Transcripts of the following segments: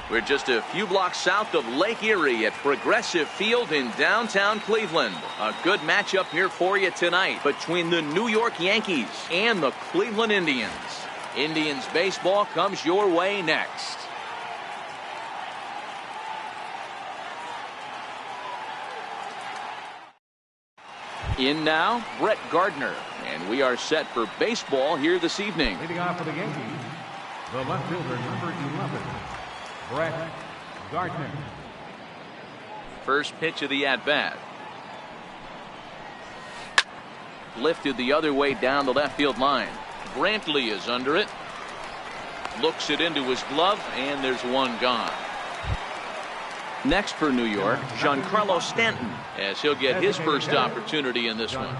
We're just a few blocks south of Lake Erie at Progressive Field in downtown Cleveland. A good matchup here for you tonight between the New York Yankees and the Cleveland Indians. Indians baseball comes your way next. In now, Brett Gardner. And we are set for baseball here this evening. Leading off for the Yankees, the left fielder, number 11, Brett Gardner. First pitch of the at-bat. Lifted the other way down the left field line. Brantley is under it. Looks it into his glove, and there's one gone. Next for New York, Giancarlo Stanton, as he'll get his first opportunity in this one.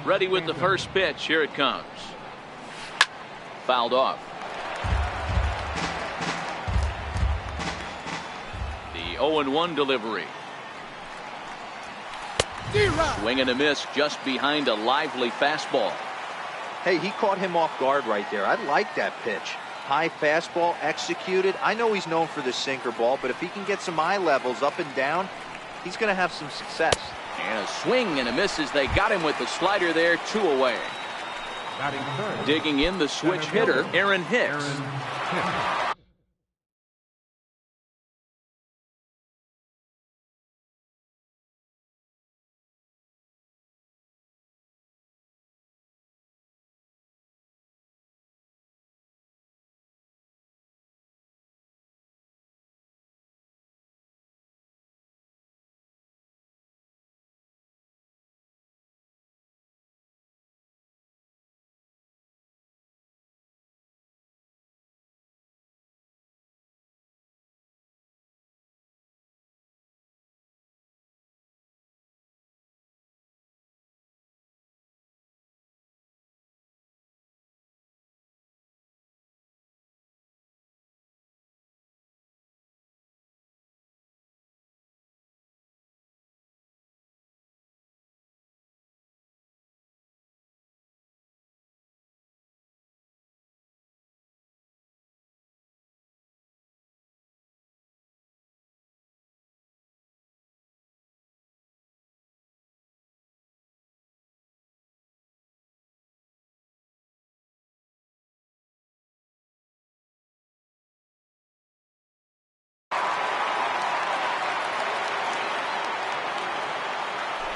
Ready with the first pitch. Here it comes. Fouled off. The 0-1 delivery. Swing and a miss just behind a lively fastball. Hey, he caught him off guard right there. I like that pitch. High fastball executed. I know he's known for the sinker ball, but if he can get some eye levels up and down, he's going to have some success. And a swing and a miss as they got him with the slider there, 2 away. Digging in the switch hitter, Aaron Hicks.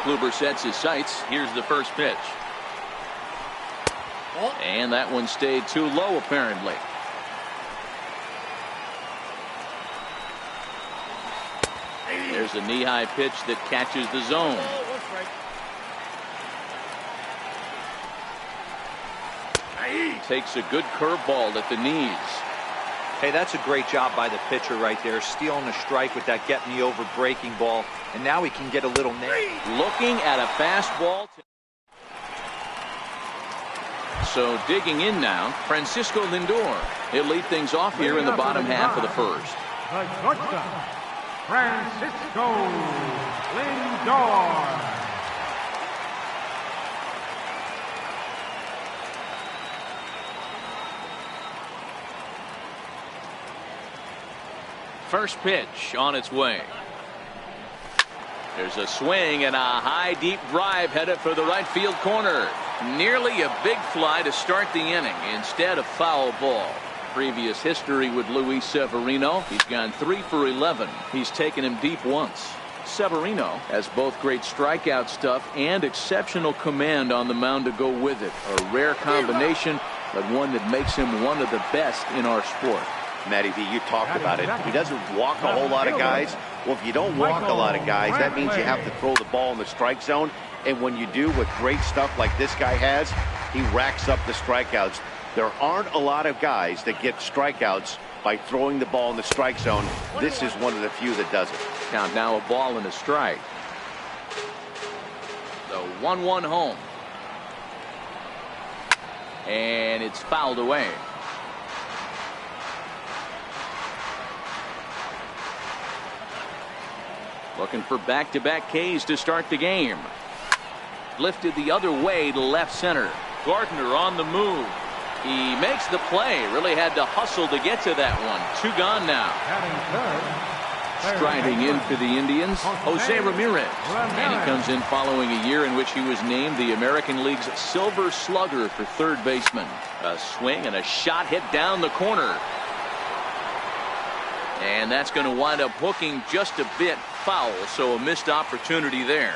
Kluber sets his sights. Here's the first pitch. And that one stayed too low, apparently. There's a knee-high pitch that catches the zone. Takes a good curveball at the knees. Hey, that's a great job by the pitcher right there, stealing a strike with that get-me-over breaking ball, and now he can get a little nail. Looking at a fastball. So digging in now, Francisco Lindor. He'll lead things off here in the bottom half of the first. The shortstop, Francisco Lindor. First pitch on its way. There's a swing and a high deep drive headed for the right field corner. Nearly a big fly to start the inning. Instead, a foul ball. Previous history with Luis Severino. He's gone 3 for 11. He's taken him deep once. Severino has both great strikeout stuff and exceptional command on the mound to go with it. A rare combination, but one that makes him one of the best in our sport. Matty V, you talked about it. He doesn't walk a whole lot of guys. Well, if you don't walk a lot of guys, that means you have to throw the ball in the strike zone. And when you do with great stuff like this guy has, he racks up the strikeouts. There aren't a lot of guys that get strikeouts by throwing the ball in the strike zone. This is one of the few that does it. Count now, a ball and a strike. The 1-1 home. And it's fouled away. Looking for back-to-back Ks to start the game. Lifted the other way to left center. Gardner on the move. He makes the play. Really had to hustle to get to that one. 2 gone now. Striding in for the Indians, Jose Ramirez. And he comes in following a year in which he was named the American League's Silver Slugger for third baseman. A swing and a shot hit down the corner. And that's going to wind up hooking just a bit foul, so a missed opportunity there.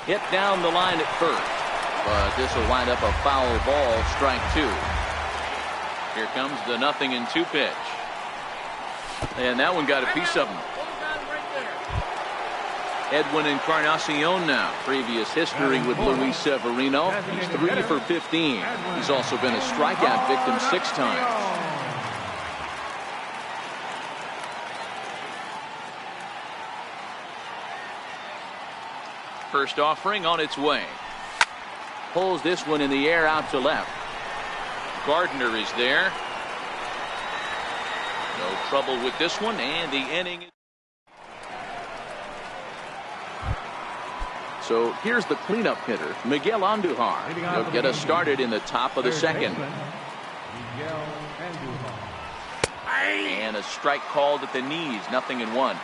Hit down the line at first, but this will wind up a foul ball, strike 2. Here comes the 0-2 pitch. And that one got a piece of him. Edwin Encarnacion now. Previous history with Luis Severino. He's 3 for 15. He's also been a strikeout victim 6 times. First offering on its way. Pulls this one in the air out to left. Gardner is there. No trouble with this one, and the inning. So here's the cleanup hitter, Miguel Andujar. He'll get us started in the top of the second. And a strike called at the knees, 0-1.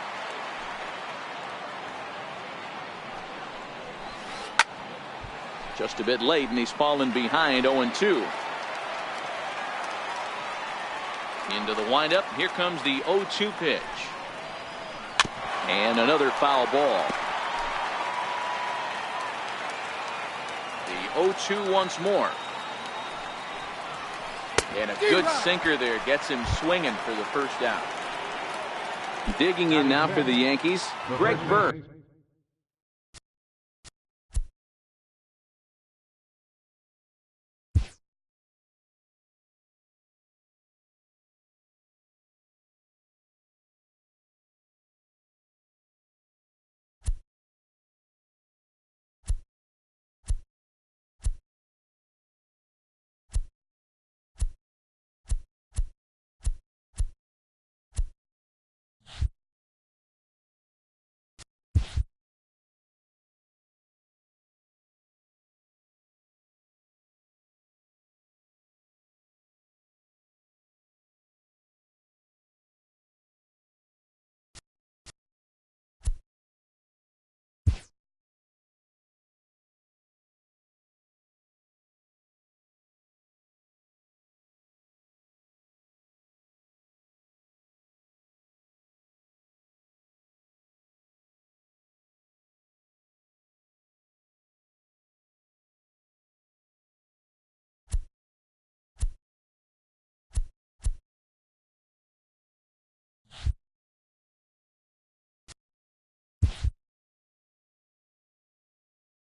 Just a bit late, and he's fallen behind 0-2. Into the windup. Here comes the 0-2 pitch. And another foul ball. The 0-2 once more. And a good sinker there gets him swinging for the first out. Digging in now for the Yankees, Greg Burke.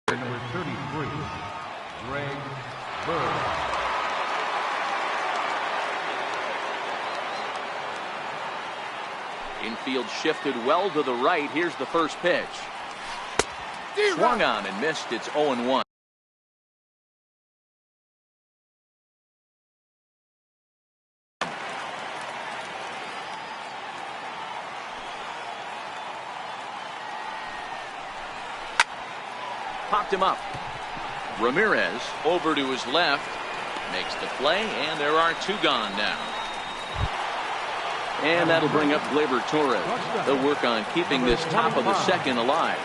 Number 33, Greg Burke. Infield shifted well to the right. Here's the first pitch. Swung on and missed. It's 0-1. Popped him up. Ramirez over to his left. Makes the play, and there are 2 gone now. And that'll bring up Gleyber Torres. They'll work on keeping this top of the second alive.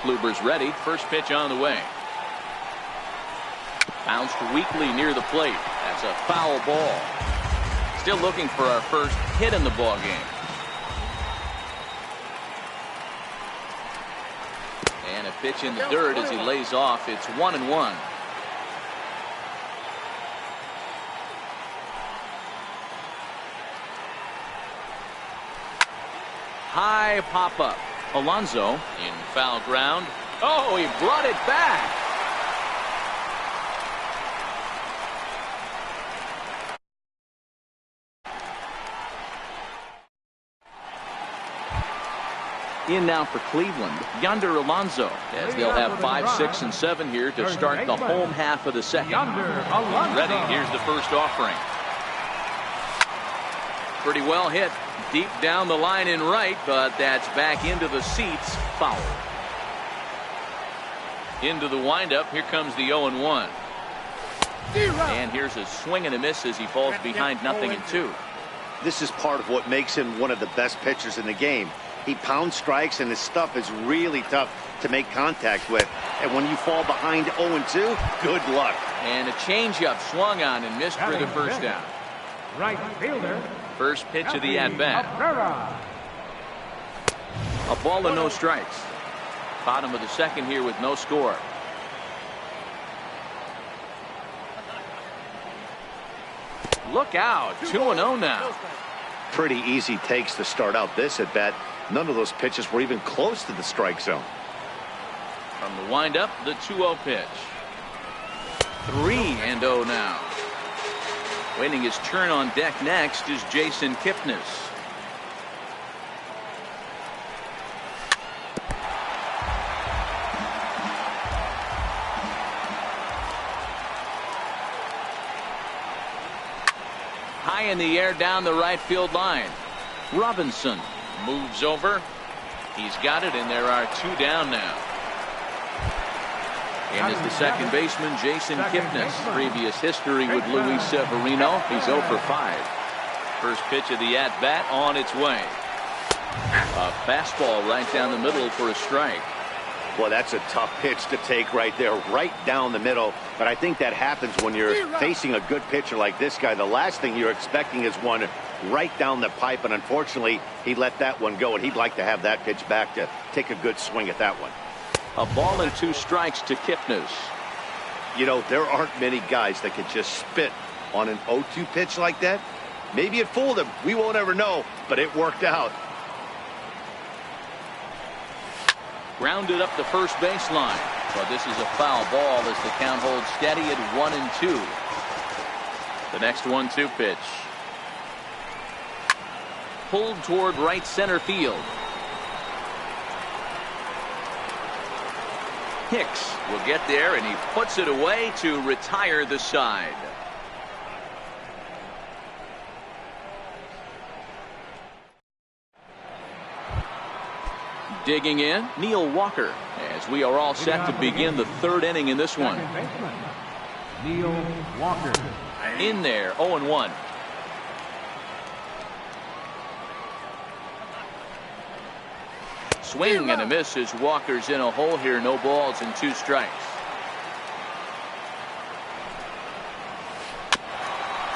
Kluber's ready. First pitch on the way. Bounced weakly near the plate. That's a foul ball. Still looking for our first hit in the ball game. And a pitch in the dirt as he lays off. It's 1-1. High pop up. Alonso in foul ground. Oh, he brought it back. In now for Cleveland, Yonder Alonso, as they'll have 5, 6, and 7 here to start the home half of the second. Ready, here's the first offering. Pretty well hit, deep down the line in right, but that's back into the seats, foul. Into the windup. Here comes the 0-1. And here's a swing and a miss as he falls behind 0-2. This is part of what makes him one of the best pitchers in the game. He pounds strikes, and his stuff is really tough to make contact with. And when you fall behind 0-2, good luck. And a changeup swung on and missed for the first down. Right fielder. First pitch of the at-bat. A ball and no strikes. Bottom of the second here with no score. Look out. 2-0 now. Pretty easy takes to start out this at bat. None of those pitches were even close to the strike zone. From the windup, the 2-0 pitch. 3-0 now. Waiting his turn on deck next is Jason Kipnis. High in the air down the right field line. Robinson moves over. He's got it, and there are 2 down now. And is the second baseman, Jason Kipnis. Previous history with Luis Severino. He's 0 for 5. First pitch of the at-bat on its way. A fastball right down the middle for a strike. Well, that's a tough pitch to take right there, right down the middle. But I think that happens when you're facing a good pitcher like this guy. The last thing you're expecting is one right down the pipe, and unfortunately, he let that one go, and he'd like to have that pitch back to take a good swing at that one. A ball and 2 strikes to Kipnis. You know, there aren't many guys that can just spit on an 0-2 pitch like that. Maybe it fooled him. We won't ever know, but it worked out. Grounded up the first baseline. But this is a foul ball as the count holds steady at 1-2. The next 1-2 pitch. Pulled toward right center field. Hicks will get there, and he puts it away to retire the side. Digging in, Neil Walker, as we are all set to begin the 3rd inning in this one. Neil Walker. In there, 0-1. Swing and a miss as Walker's in a hole here. No balls and 2 strikes.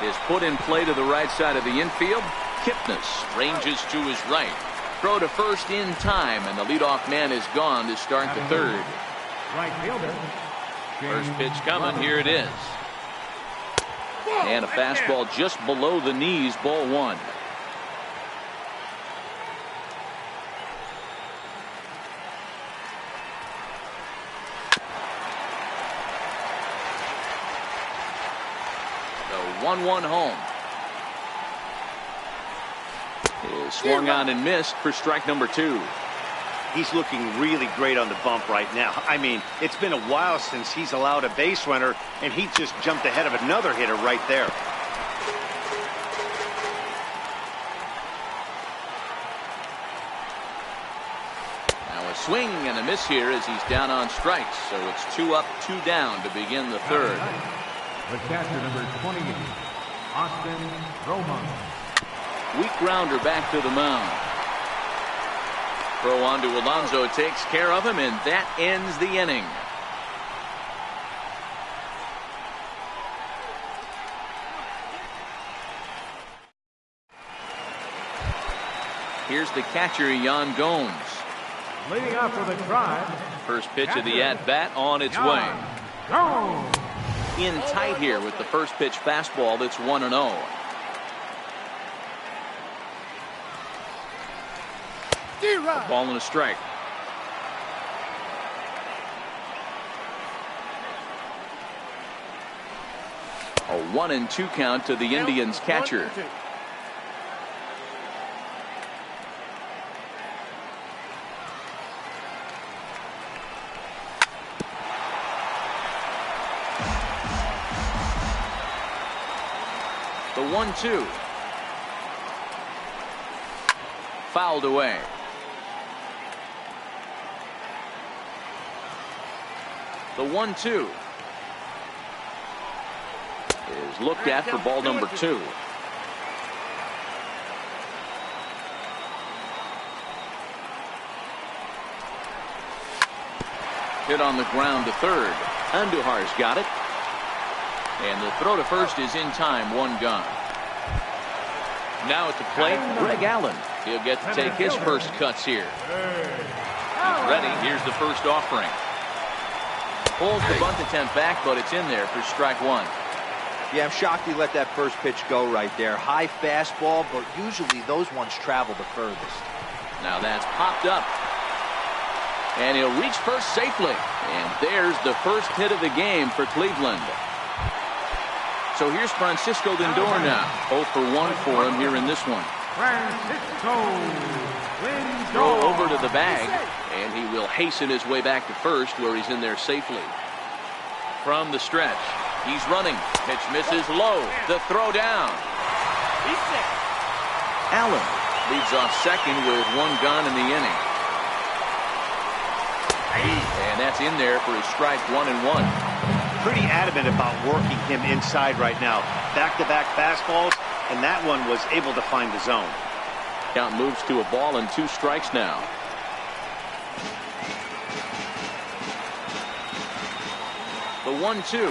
Is put in play to the right side of the infield. Kipnis ranges to his right. Throw to first in time, and the leadoff man is gone to start the 3rd. Right fielder. First pitch coming. Here it is. And a fastball just below the knees. Ball 1. The 1-1 home. Is swung on and missed for strike number 2. He's looking really great on the bump right now. I mean, it's been a while since he's allowed a base runner, and he just jumped ahead of another hitter right there. Now a swing and a miss here as he's down on strikes. So it's 2 up, 2 down to begin the 3rd. The catcher, number 28, Austin Roman. Weak grounder back to the mound. Throw on to Alonso takes care of him, and that ends the inning. Here's the catcher, Yan Gomes. Leading off for the Tribe. First pitch of the at-bat on its way. Gomes. In tight here with the first pitch fastball that's 1-0. A ball and a strike. A 1-2 count to the Indians catcher. The 1-2. Fouled away. The 1-2 is looked at for ball number 2. Hit on the ground to third. Andujar's got it. And the throw to first is in time. 1 gone. Now at the plate, Greg Allen. He'll get to take his first cuts here. He's ready. Here's the first offering. Pulls the bunt attempt back, but it's in there for strike 1. Yeah, I'm shocked he let that first pitch go right there. High fastball, but usually those ones travel the furthest. Now that's popped up. And he'll reach first safely. And there's the first hit of the game for Cleveland. So here's Francisco Lindor now. 0 for 1 for him here in this one. Francisco Lindor. Throw over to the bag. And he will hasten his way back to first, where he's in there safely. From the stretch, he's running. Pitch misses low. The throw down. Allen leads off second with 1 gone in the inning. And that's in there for his strike 1 and 1. Pretty adamant about working him inside right now. Back-to-back fastballs, and that one was able to find the zone. Count moves to a ball and 2 strikes now. The 1-2.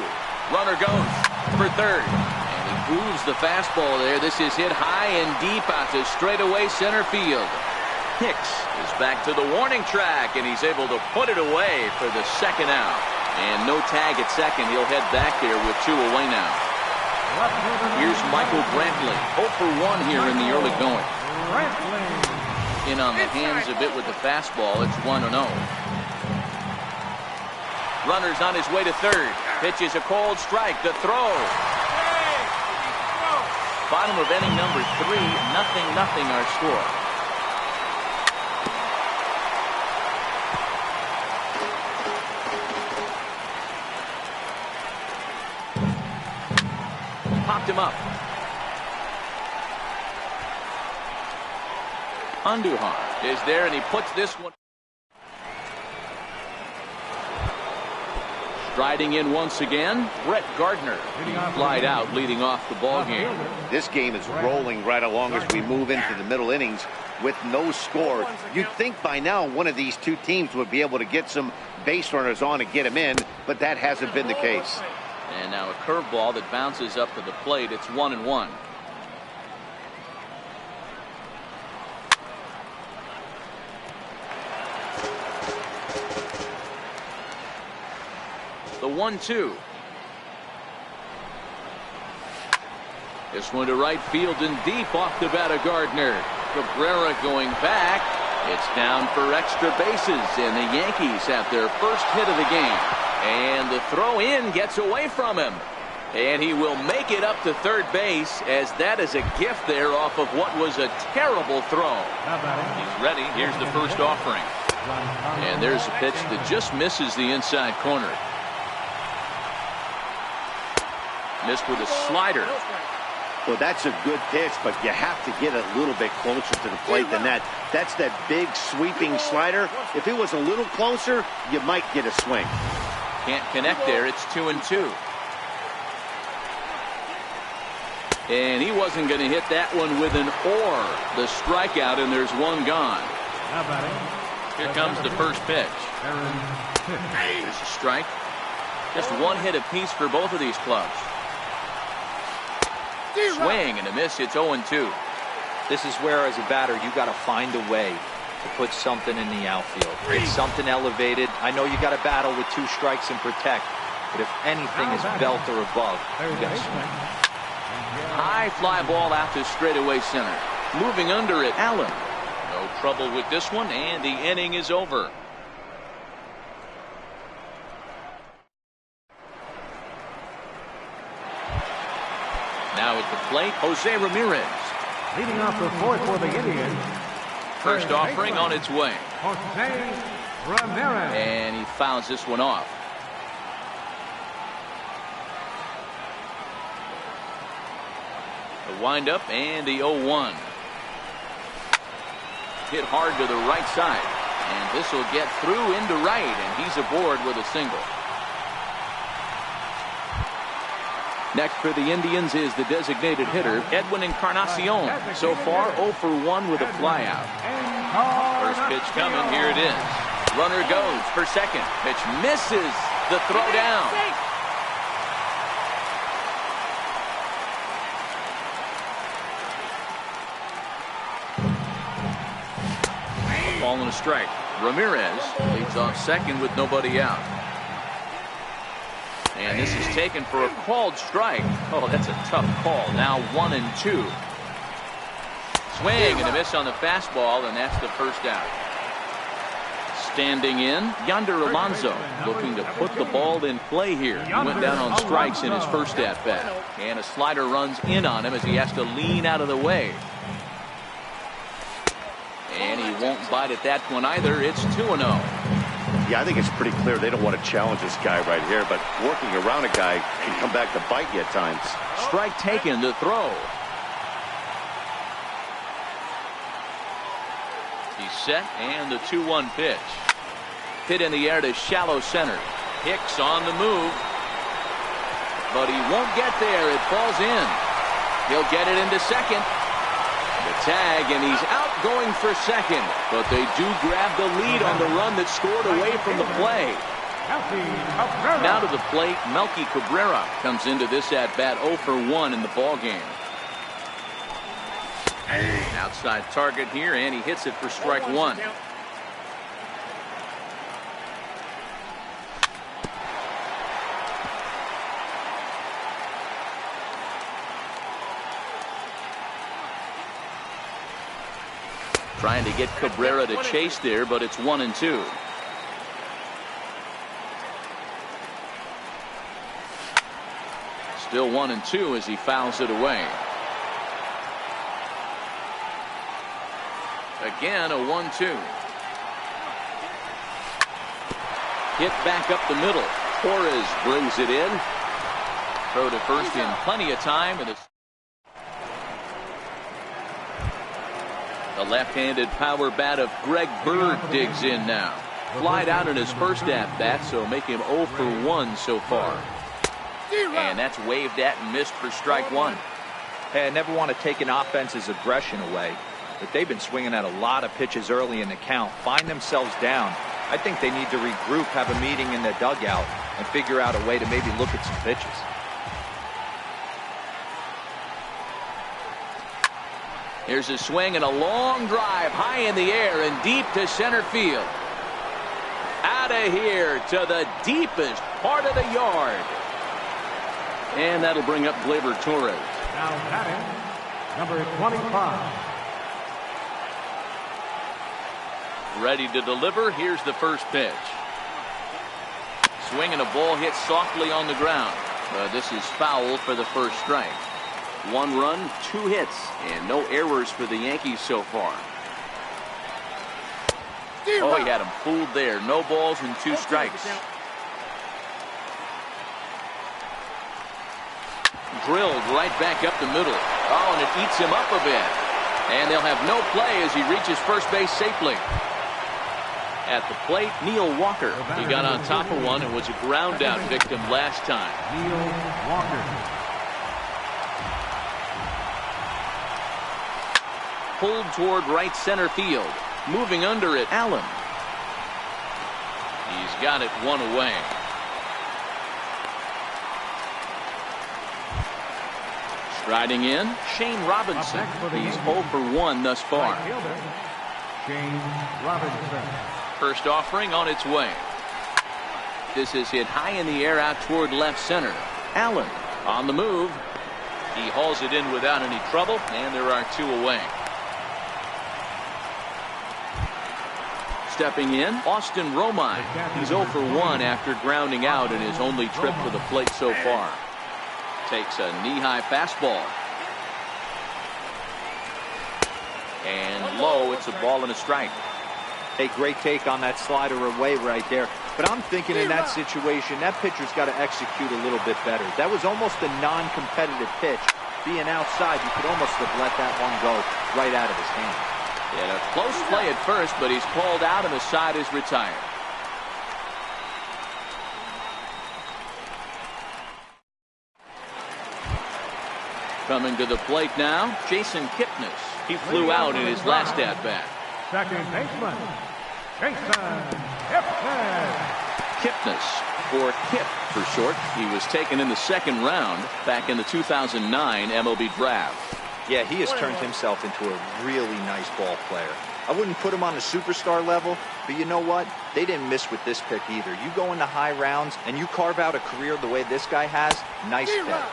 Runner goes for third. And he grooves the fastball there. This is hit high and deep out to straightaway center field. Hicks is back to the warning track, and he's able to put it away for the second out. And no tag at second. He'll head back there with 2 away now. Here's Michael Brantley. 0 for 1 here in the early going. In on the hands a bit with the fastball. It's 1-0. Runner's on his way to third. Pitches a cold strike. The throw. Bottom of inning number 3. 0-0 our score. Popped him up. Andujar is there, and he puts this one. Striding in once again, Brett Gardner. He flied out, leading off the ball game. This game is rolling right along as we move into the middle innings with no score. You'd think by now one of these 2 teams would be able to get some base runners on and get them in, but that hasn't been the case. And now a curveball that bounces up to the plate. It's 1-1. The 1-2. This one to right field and deep off the bat of Gardner. Cabrera going back. It's down for extra bases, and the Yankees have their first hit of the game. And the throw in gets away from him. And he will make it up to third base, as that is a gift there off of what was a terrible throw. He's ready. Here's the first offering. And there's a pitch that just misses the inside corner. Missed with a slider. Well, that's a good pitch, but you have to get a little bit closer to the plate than that. That's that big sweeping slider. If it was a little closer, you might get a swing. Can't connect there. It's 2-2. And he wasn't going to hit that one with an or. The strikeout, and there's 1 gone. Here comes the first pitch. There's a strike. Just 1 hit apiece for both of these clubs. Swing and a miss. It's 0-2. This is where, as a batter, you got to find a way to put something in the outfield. Get something elevated. I know you got to battle with 2 strikes and protect, but if anything is belt or above, you got to swing. High fly ball out to straightaway center. Moving under it, Allen. No trouble with this one, and the inning is over. Now at the plate, Jose Ramirez. Leading off the 4th for the Indians. First offering on its way. Jose Ramirez. And he fouls this one off. The windup and the 0-1. Hit hard to the right side. And this will get through into right, and he's aboard with a single. Next for the Indians is the designated hitter, Edwin Encarnacion. So far, 0 for 1 with a flyout. First pitch coming. Here it is. Runner goes for second. Pitch misses the throw down. Ball and a strike. Ramirez leads off second with nobody out. And this is taken for a called strike. Oh, that's a tough call. Now 1-2. Swing and a miss on the fastball, and that's the first out. Standing in, Yonder Alonso, looking to put the ball in play here. He went down on strikes in his first at-bat. And a slider runs in on him as he has to lean out of the way. And he won't bite at that one either. It's 2-0. Yeah, I think it's pretty clear they don't want to challenge this guy right here, but working around a guy can come back to bite you at times. Strike taken to throw. He's set, and the 2-1 pitch. Hit in the air to shallow center. Hicks on the move, but he won't get there. It falls in. He'll get it into second. The tag, and he's out going for second, but they do grab the lead on the run that scored away from the play. Now to the plate, Melky Cabrera comes into this at-bat 0 for 1 in the ballgame. Outside target here, and he hits it for strike one. Trying to get Cabrera to chase there, but it's 1-2. Still 1-2 as he fouls it away. Again, a 1-2. Hit back up the middle. Torres brings it in. Throw to first in plenty of time. And the left-handed power bat of Greg Bird digs in now. Flied out in his first at-bat, so make him 0 for 1 so far. And that's waved at and missed for strike one. Hey, I never want to take an offense's aggression away, but they've been swinging at a lot of pitches early in the count. Find themselves down. I think they need to regroup, have a meeting in the dugout, and figure out a way to maybe look at some pitches. Here's a swing and a long drive high in the air and deep to center field. Out of here to the deepest part of the yard. And that'll bring up Gleyber Torres. Now batting, number 25. Ready to deliver. Here's the first pitch. Swing and a ball hit softly on the ground. This is foul for the first strike. 1 run, 2 hits, and no errors for the Yankees so far. Oh, he had him fooled there. No balls and 2 strikes. Drilled right back up the middle. Oh, and it eats him up a bit. And they'll have no play as he reaches first base safely. At the plate, Neil Walker. He got on top of one and was a ground out victim last time. Neil Walker. Pulled toward right center field. Moving under it, Allen. He's got it 1 away. Striding in, Shane Robinson. He's 0 for 1 thus far. Shane Robinson. First offering on its way. This is hit high in the air out toward left center. Allen on the move. He hauls it in without any trouble, and there are 2 away. Stepping in, Austin Romine. He's 0 for 1 after grounding out in his only trip to the plate so far. Takes a knee-high fastball. And low, it's a ball and a strike. Hey, great take on that slider away right there. But I'm thinking in that situation, that pitcher's got to execute a little bit better. That was almost a non-competitive pitch. Being outside, you could almost have let that one go right out of his hand. Yeah, a close play at first, but he's called out and the side is retired. Coming to the plate now, Jason Kipnis. He flew out in his last at-bat. Second baseman, Jason Kipnis. Kipnis, or Kip for short. He was taken in the second round back in the 2009 MLB draft. Yeah, he has turned himself into a really nice ball player. I wouldn't put him on a superstar level, but you know what? They didn't miss with this pick either. You go into high rounds and you carve out a career the way this guy has, nice pick.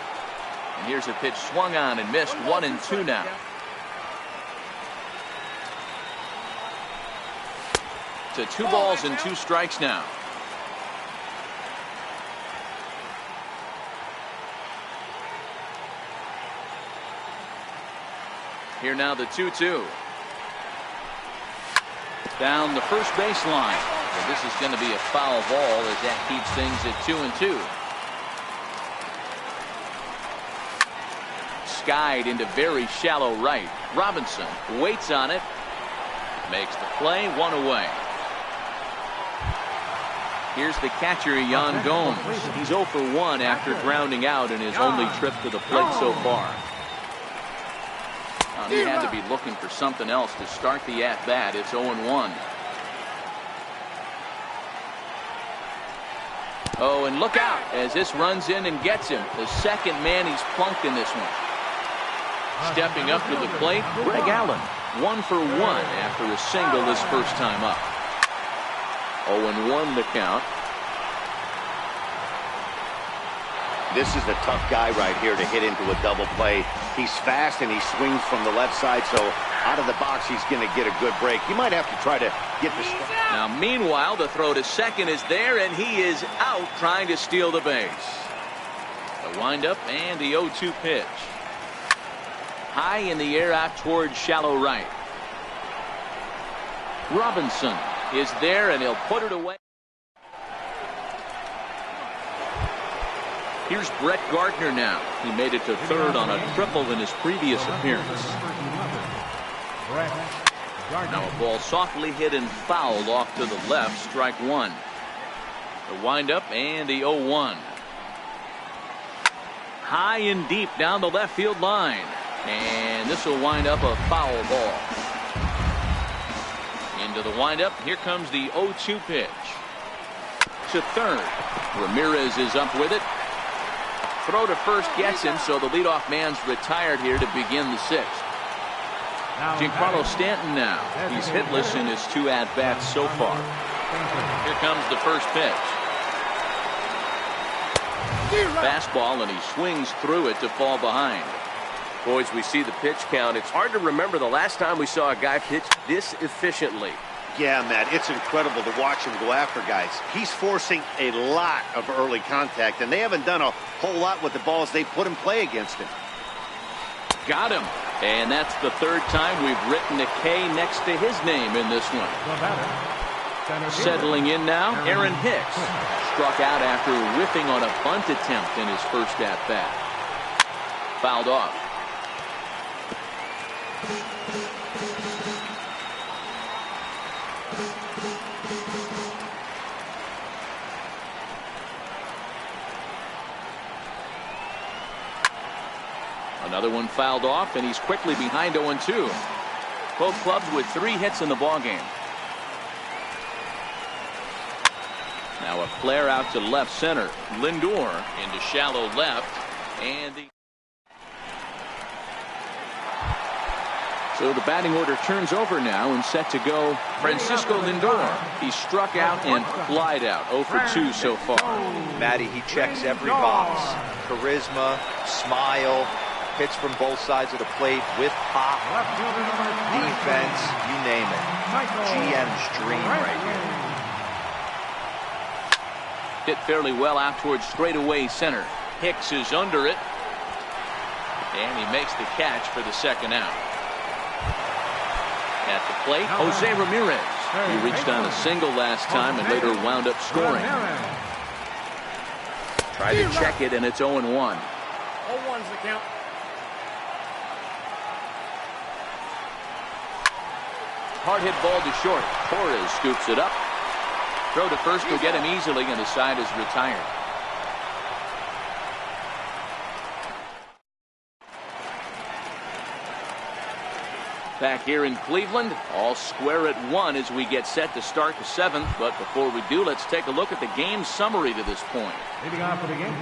And here's a pitch swung on and missed. 1-2 now. To 2 balls and 2 strikes now. Here now the 2-2. Down the first baseline. Well, this is going to be a foul ball as that keeps things at 2-2. Skied into very shallow right. Robinson waits on it. Makes the play. 1 away. Here's the catcher, Yan Gomes. He's 0 for 1 after grounding out in his only trip to the plate so far. He had to be looking for something else to start the at-bat. It's 0-1. Oh, and look out as this runs in and gets him. The second man he's plunked in this one. Stepping up to the plate, Greg Allen. 1 for 1 after a single his first time up. 0-1 the count. This is a tough guy right here to hit into a double play. He's fast and he swings from the left side, so out of the box he's going to get a good break. You might have to try to get the strike. Now meanwhile the throw to second is there and he is out trying to steal the base. The windup and the 0-2 pitch. High in the air out towards shallow right. Robinson is there and he'll put it away. Here's Brett Gardner now. He made it to third on a triple in his previous appearance. Now a ball softly hit and fouled off to the left. Strike 1. The windup and the 0-1. High and deep down the left field line. And this will wind up a foul ball. Into the windup. Here comes the 0-2 pitch. To third. Ramirez is up with it. Throw to first gets him, so the leadoff man's retired here to begin the 6th. Giancarlo Stanton now. He's hitless in his 2 at-bats so far. Here comes the first pitch. Fastball, and he swings through it to fall behind. Boys, we see the pitch count. It's hard to remember the last time we saw a guy pitch this efficiently. Yeah, Matt, it's incredible to watch him go after guys. He's forcing a lot of early contact, and they haven't done a whole lot with the balls they put in play against him. Got him. And that's the 3rd time we've written a K next to his name in this one. Settling in now, Aaron Hicks. Struck out after whiffing on a bunt attempt in his first at-bat. Fouled off. Another one fouled off, and he's quickly behind 0-2. Both clubs with 3 hits in the ballgame. Now a flare out to left center. Lindor into shallow left, and so the batting order turns over now and set to go. Francisco Lindor. He struck out and flied out. 0 for 2 so far. Matty, he checks every box. Charisma, smile, hits from both sides of the plate with pop, defense, you name it. GM's dream right here. Hit fairly well out towards straightaway center. Hicks is under it, and he makes the catch for the 2nd out. At the plate, Jose Ramirez. He reached on a single last time and later wound up scoring. Tried to check it, and it's 0-1. 0-1's the count. Hard hit ball to short. Torres scoops it up. Throw to first will get him easily, and the side is retired. Back here in Cleveland, all square at 1 as we get set to start the 7th. But before we do, let's take a look at the game summary to this point. Leading off for the game.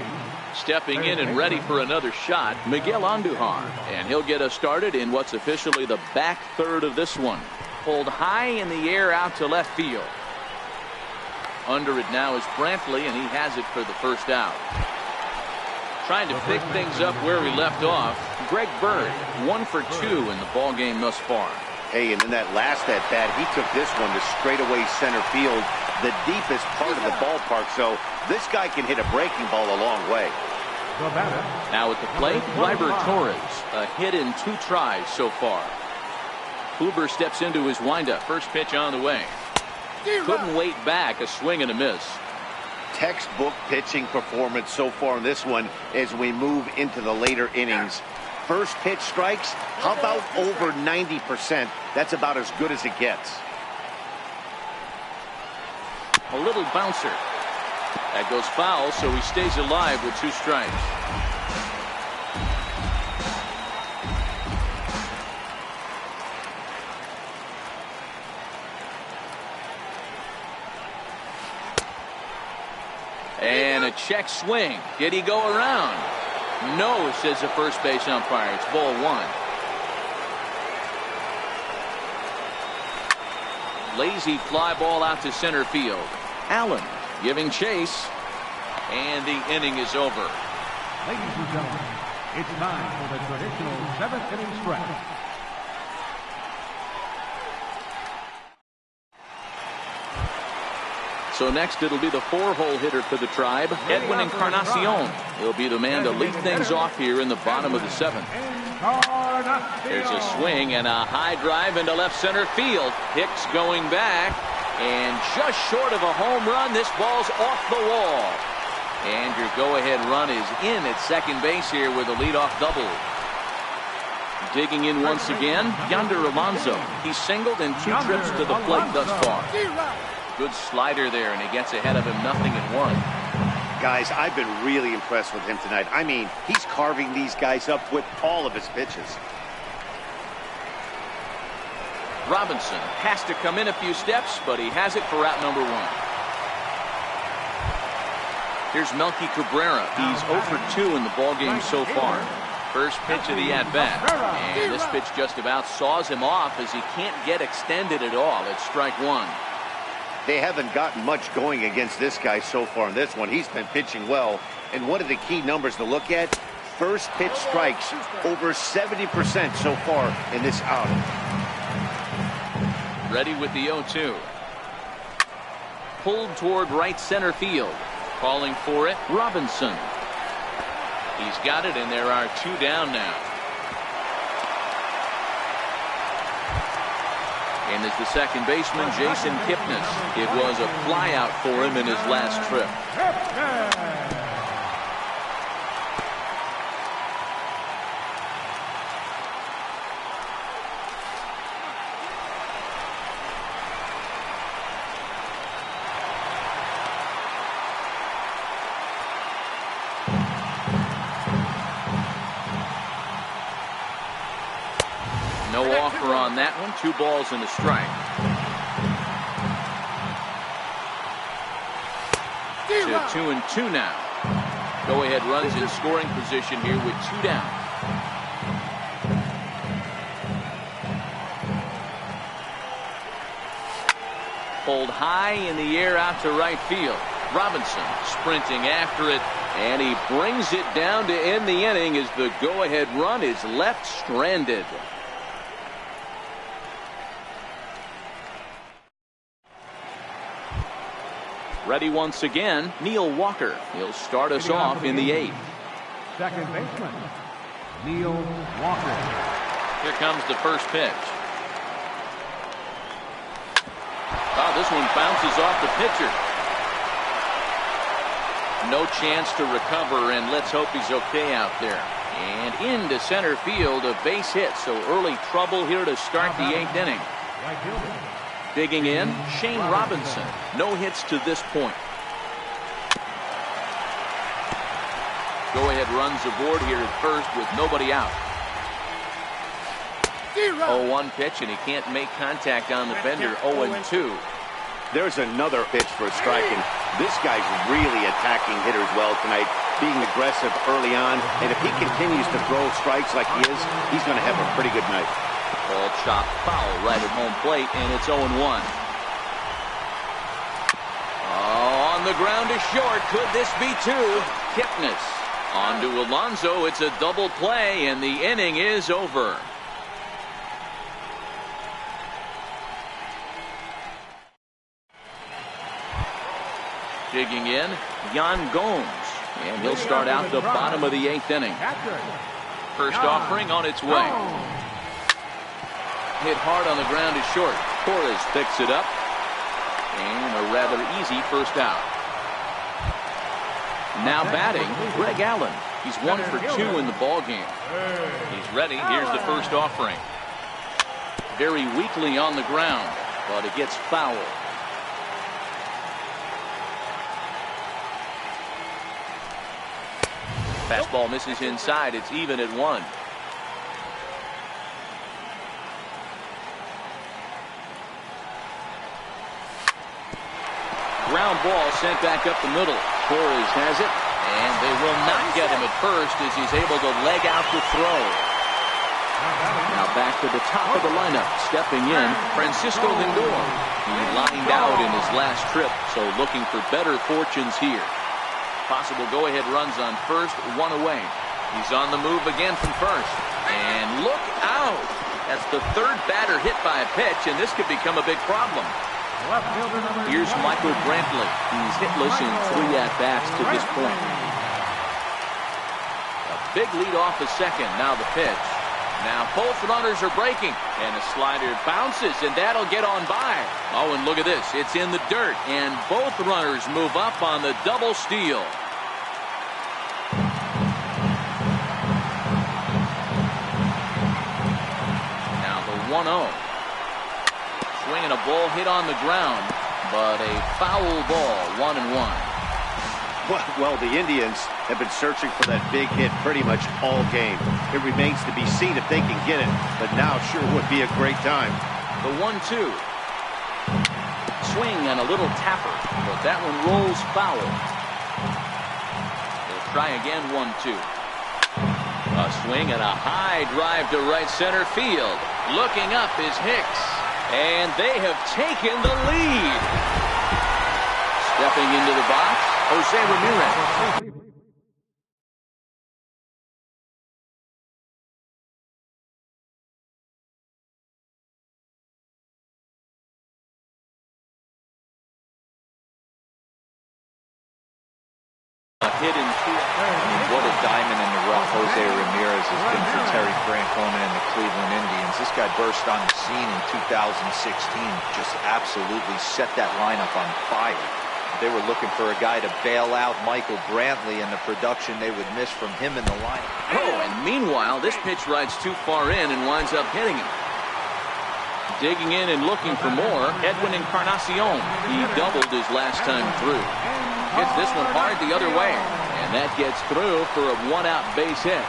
Stepping in and ready for another shot, Miguel Andujar. And he'll get us started in what's officially the back third of this one. Pulled high in the air out to left field. Under it now is Brantley, and he has it for the first out. Trying to pick things up where we left off, Greg Bird, 1 for 2 in the ball game thus far. Hey, and in that last at bat, he took this one to straightaway center field, the deepest part of the ballpark. So this guy can hit a breaking ball a long way. Now at the plate, Gleyber Torres, a hit in 2 tries so far. Huber steps into his windup. First pitch on the way. Couldn't wait back, a swing and a miss. Textbook pitching performance so far in this one as we move into the later innings. First pitch strikes, how about over 90%? That's about as good as it gets. A little bouncer. That goes foul, so he stays alive with 2 strikes. And a check swing. Did he go around? No, says the first base umpire. It's ball 1. Lazy fly ball out to center field. Allen giving chase. And the inning is over. Ladies and gentlemen, it's time for the traditional 7th inning stretch. So next it'll be the 4-hole hitter for the Tribe, Edwin Encarnacion. He'll be the man to lead things off here in the bottom of the 7th. There's a swing and a high drive into left center field. Hicks going back, and just short of a home run, this ball's off the wall. And your go-ahead run is in at second base here with a leadoff double. Digging in once again, Yonder Alonso. He's singled in 2 trips to the plate thus far. Good slider there, and he gets ahead of him 0-1. Guys, I've been really impressed with him tonight. I mean, he's carving these guys up with all of his pitches. Robinson has to come in a few steps, but he has it for out number 1. Here's Melky Cabrera. He's 0 for 2 in the ballgame so far. First pitch of the at-bat. And this pitch just about saws him off as he can't get extended at all. It's strike 1. They haven't gotten much going against this guy so far in this one. He's been pitching well. And one of the key numbers to look at, first pitch strikes, over 70% so far in this outing. Ready with the 0-2. Pulled toward right center field. Calling for it, Robinson. He's got it, and there are 2 down now. And as the second baseman, Jason Kipnis. It was a flyout for him in his last trip. No offer on that one. 2 balls and a strike. 2-2 now. Go-ahead runs in scoring position here with 2 down. Pulled high in the air out to right field. Robinson sprinting after it, and he brings it down to end the inning as the go-ahead run is left stranded. Ready once again, Neil Walker. He'll start us off in the 8th. Second baseman, Neil Walker. Here comes the first pitch. Oh, this one bounces off the pitcher. No chance to recover, and let's hope he's okay out there. And into center field, a base hit. So early trouble here to start the 8th inning. Right fielder. Digging in, Shane Robinson. No hits to this point. Go-ahead runs aboard here at first with nobody out. 0-1 pitch, and he can't make contact on the bender. 0-2. There's another pitch for a strike, and this guy's really attacking hitters well tonight, being aggressive early on, and if he continues to throw strikes like he is, he's going to have a pretty good night. Ball chopped foul right at home plate, and it's 0-1. Oh, on the ground is short. Could this be two? Kipnis on to Alonso. It's a double play, and the inning is over. Digging in, Yan Gomes, and he'll start out the bottom of the 8th inning. First offering on its way. Hit hard on the ground is short. Torres picks it up, and a rather easy first out. Now batting, Greg Allen. He's 1 for 2 in the ballgame. He's ready. Here's the first offering. Very weakly on the ground, but it gets foul. Fastball misses inside. It's even at 1. Ground ball sent back up the middle. Torres has it, and they will not get him at first as he's able to leg out the throw. Now back to the top of the lineup. Stepping in, Francisco Lindor. He lined out in his last trip, so looking for better fortunes here. Possible go-ahead runs on first, 1 away. He's on the move again from first. And look out! That's the 3rd batter hit by a pitch, and this could become a big problem. Here's Michael Brantley. He's hitless in 3 at-bats to this point. A big lead off the second. Now the pitch. Now both runners are breaking, and a slider bounces, and that'll get on by. Oh, and look at this. It's in the dirt, and both runners move up on the double steal. Now the 1-0. Swinging a ball hit on the ground, but a foul ball, 1-1. Well, the Indians have been searching for that big hit pretty much all game. It remains to be seen if they can get it, but now sure would be a great time. The 1-2. Swing and a little tapper, but that one rolls foul. They'll try again, 1-2. A swing and a high drive to right center field. Looking up is Hicks, and they have taken the lead. Stepping into the box, Jose Ramirez. A hit in 2. What a diamond in the rough Jose Ramirez has been for Terry Francona and the Cleveland Indians. This guy burst on the scene in 2016, just absolutely set that lineup on fire. They were looking for a guy to bail out Michael Brantley, and the production they would miss from him in the lineup. Oh, and meanwhile, this pitch rides too far in and winds up hitting him. Digging in and looking for more, Edwin Encarnacion. He doubled his last time through. Hits this one hard the other way, and that gets through for a 1-out base hit.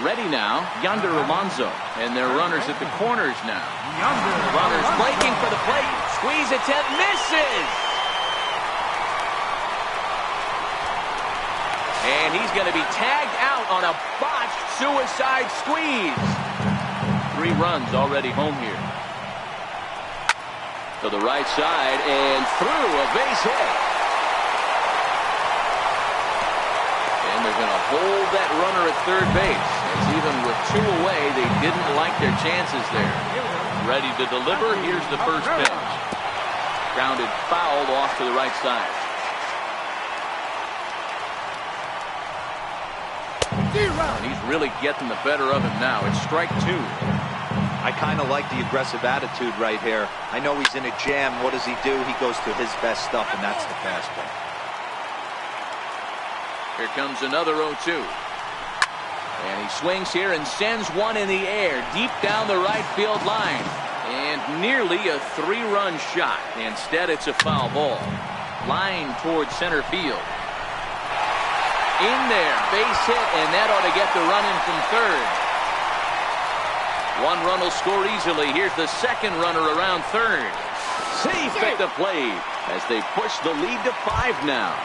Ready now, Yonder Alonso, and their runners at the corners now. Runners breaking for the plate. Squeeze attempt, misses! And he's going to be tagged out on a botched suicide squeeze. 3 runs already home here. To the right side and through, a base hit. And they're going to hold that runner at third base. As even with 2 away, they didn't like their chances there. Ready to deliver. Here's the first pitch. Grounded foul off to the right side. And he's really getting the better of him now. It's strike 2. I kind of like the aggressive attitude right here. I know he's in a jam. What does he do? He goes to his best stuff, and that's the fastball. Here comes another 0-2. And he swings here and sends one in the air deep down the right field line. And nearly a 3-run shot. Instead, it's a foul ball. Line towards center field. In there, base hit, and that ought to get the run in from third. One run will score easily. Here's the second runner around third. Safe at the plate as they push the lead to 5 now.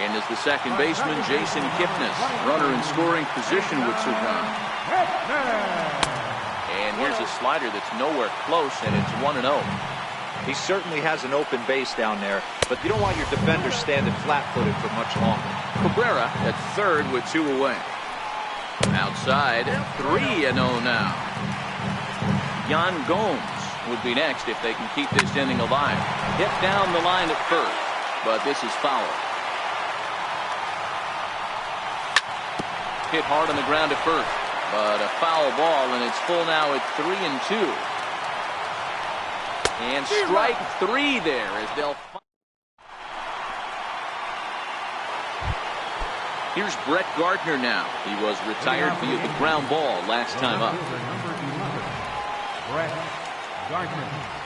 And as the second baseman, Jason Kipnis, runner in scoring position would surround. And here's a slider that's nowhere close, and it's 1-0. He certainly has an open base down there, but you don't want your defender standing flat-footed for much longer. Cabrera at third with 2 away. Outside, 3-0 now. Yan Gomes would be next if they can keep this inning alive. Hit down the line at first, but this is foul. Hit hard on the ground at first, but a foul ball, and it's full now at 3-2. And strike 3 there as they'll. Here's Brett Gardner now. He was retired via the ground ball last time up. Brett Gardner.